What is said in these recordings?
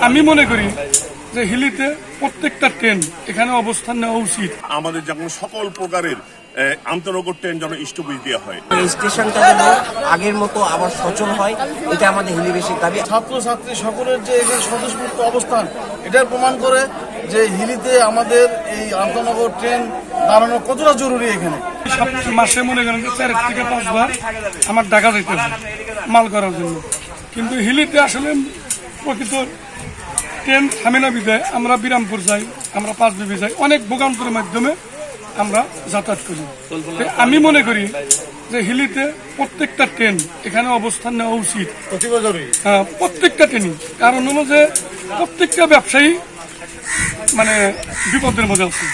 আমি মনে করি যে হিলিতে প্রত্যেকটা ট্রেন এখানে অবস্থান নেওয়া উচিত। আমাদের যেমন সকল প্রকারের আন্তনগর ট্রেন যেন স্টপেজ দেওয়া হয়, এই স্টেশনটা যেন আগের মতো আবার সচল হয়, এটা আমাদের হিলিবাসীর দাবি। ছাত্রছাত্রী সকলের যে এখানে স্বতঃস্ফূর্ত অবস্থান, এটার প্রমাণ করে যে হিলিতে আমাদের এই আন্তনগর ট্রেন দাঁড়ানো কতটা জরুরি। এখানে মাসে মনে করেন 4 থেকে 5 বার আমার ঢাকা যেতে হয় মাল করার জন্য, কিন্তু হিলিতে আসলে প্রকৃত ট্রেন থামে না বিধায় আমরা বিরামপুর যাই, আমরা পাঁচবিবি যাই, অনেক ভোগান্তির মাধ্যমে আমরা যাতায়াত করি। আমি মনে করি যে হিলিতে প্রত্যেকটা ট্রেন এখানে অবস্থান নেওয়া উচিত, প্রত্যেকটা ট্রেনই। কারণ হলো যে প্রত্যেকটা ব্যবসায়ী মানে বিপদের মধ্যে আছে।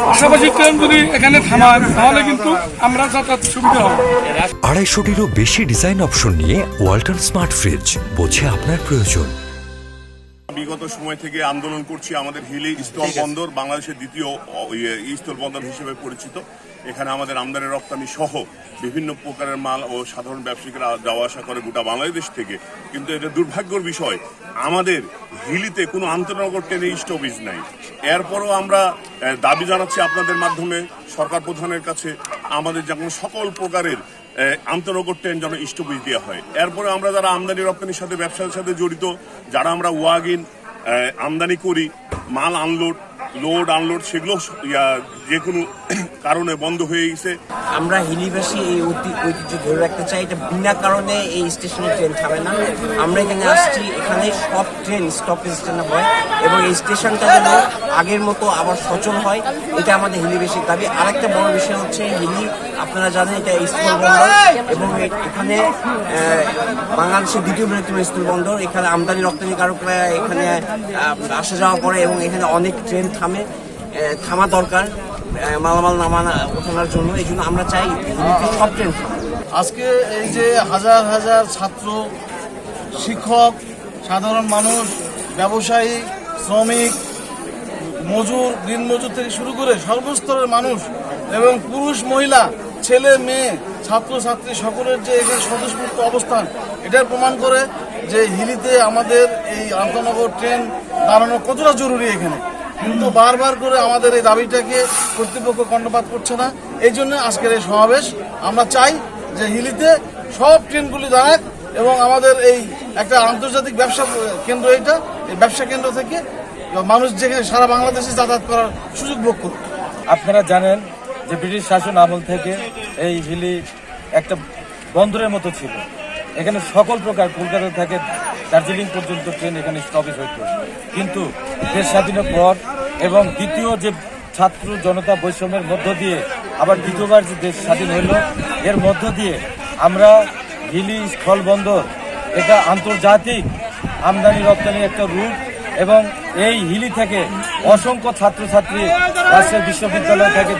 পাশাপাশি ট্রেন যদি এখানে থামায় তাহলে কিন্তু আমরা যাতায়াত সুবিধা হবে। 250টিরও বেশি ডিজাইন অপশন নিয়ে ওয়ালটন স্মার্ট ফ্রিজ, বোঝে আপনার প্রয়োজন। বিগত সময় থেকে আন্দোলন করছি। আমাদের হিলি স্থল বন্দর বাংলাদেশের দ্বিতীয় স্থল বন্দর হিসেবে পরিচিত। এখানে আমাদের আমদানি রপ্তানি সহ বিভিন্ন প্রকারের মাল ও সাধারণ ব্যবসায়ীরা যাওয়া আসা করে গোটা বাংলাদেশ থেকে। কিন্তু এটা দুর্ভাগ্যের বিষয়, আমাদের হিলিতে কোনো আন্তনগর ট্রেনে স্টপেজ নাই। এরপরও আমরা দাবি জানাচ্ছি আপনাদের মাধ্যমে সরকার প্রধানের কাছে, আমাদের যেমন সকল প্রকারের আন্তনগর ট্রেন যেন স্টপেজ দেওয়া হয়। এরপরে আমরা যারা আমদানি রপ্তানির সাথে ব্যবসার সাথে জড়িত, যারা আমরা ওয়াগিন আমদানি করি, মাল আনলোড লোড আনলোড সেগুলো যে কোনো কারণে বন্ধ হয়ে গেছে। আমরা হিলিবাসী এই ঐতিহ্য ধরে রাখতে চাই। এটা বিনা কারণে এই স্টেশনে ট্রেন থামে না। আমরা এখানে আসছি, এখানে সব ট্রেন স্টপেজ স্টেশনে হয় এবং এই স্টেশনটা যেন আগের মতো আবার সচল হয়, এটা আমাদের হিলিবাসীর দাবি। আরেকটা বড় বিষয় হচ্ছে হিলি, আপনারা জানেন এটা স্থল বন্দর এবং এখানে বাংলাদেশের দ্বিতীয় বৃহত্তম স্থল বন্দর। এখানে আমদানি রপ্তানিকারকরা এখানে আসা যাওয়া করে এবং এখানে অনেক ট্রেন থামা দরকার মালামাল ওঠানোর জন্য। এই জন্য আমরা চাই সব ট্রেন থামা। আজকে এই যে হাজার হাজার ছাত্র, শিক্ষক, সাধারণ মানুষ, ব্যবসায়ী, শ্রমিক, মজুর, দিন মজুর থেকে শুরু করে সর্বস্তরের মানুষ এবং পুরুষ, মহিলা, ছেলে, মেয়ে, ছাত্রছাত্রী সকলের যে এখানে স্বতঃস্ফূর্ত অবস্থান, এটার প্রমাণ করে যে হিলিতে আমাদের এই আন্তনগর ট্রেন দাঁড়ানো কতটা জরুরি। এখানে কিন্তু বারবার করে আমাদের এই দাবিটাকে কর্তৃপক্ষ কর্ণপাত করছে না। এই জন্য আজকের এই সমাবেশ। আমরা চাই যে হিলিতে সব ট্রেনগুলি দাঁড়াক এবং আমাদের এই একটা আন্তর্জাতিক ব্যবসা কেন্দ্র, এই ব্যবসা কেন্দ্র থেকে মানুষ যেখানে সারা বাংলাদেশে যাতায়াত করার সুযোগ ভোগ করুক। আপনারা জানেন যে ব্রিটিশ শাসন আমল থেকে এই হিলি একটা বন্দরের মতো ছিল। এখানে সকল প্রকার কলকাতা থেকে দার্জিলিং পর্যন্ত ট্রেন এখানে স্টপেজ হইত। কিন্তু দেশ স্বাধীনের পর এবং দ্বিতীয় যে ছাত্র জনতা বৈষম্যের মধ্য দিয়ে আবার দ্বিতীয়বার যে দেশ স্বাধীন হইল, এর মধ্য দিয়ে আমরা হিলি স্থল বন্দর এটা আন্তর্জাতিক আমদানি রপ্তানি একটা রুট এবং এই হিলি থেকে অসংখ্য ছাত্রছাত্রী রাজশাহী বিশ্ববিদ্যালয় থেকে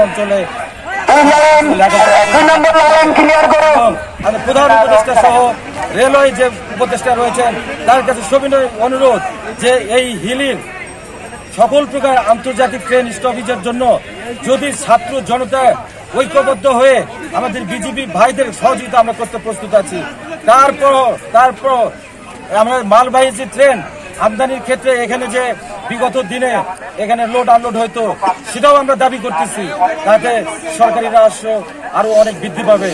অঞ্চলে প্রধান উপদেষ্টা সহ রেলওয়ে যে উপদেষ্টা রয়েছেন তার কাছে সবিনয় অনুরোধ যে এই হিলির সকল প্রকার আন্তর্জাতিক ট্রেন স্টপেজের জন্য যদি ছাত্র জনতা ঐক্যবদ্ধ হয়ে আমাদের বিজেপি ভাইদের সহযোগিতা আমরা করতে প্রস্তুত আছি। তারপর আমরা মালবাহী যে ট্রেন আমদানির ক্ষেত্রে এখানে যে বিগত দিনে এখানে লোড আনলোড হয়তো সেটাও আমরা দাবি করতেছি, তাতে সরকারি রাজস্ব আরো অনেক বৃদ্ধি পাবে।